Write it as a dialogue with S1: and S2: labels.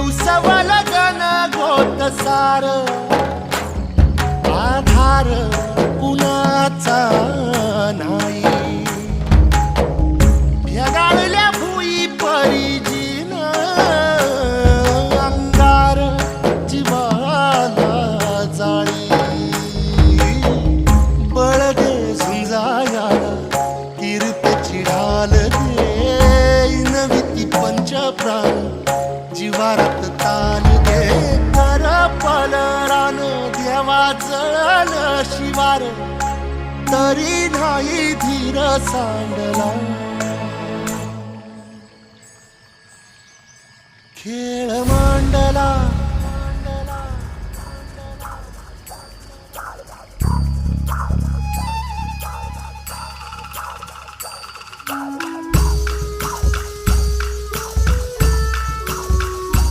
S1: उसवल गण गोत सार आधार कुणाचा नाही भेगाळल्या भुई परिजीन अंगार जीवाला जाळी बळगे झुंजायाला कीर्तीची ढाल दे नविती पंच प्राण जीवारात तान दे कर पलरान देवा जळल शिवार तरी नाही धीर सांडला खेळ मांडला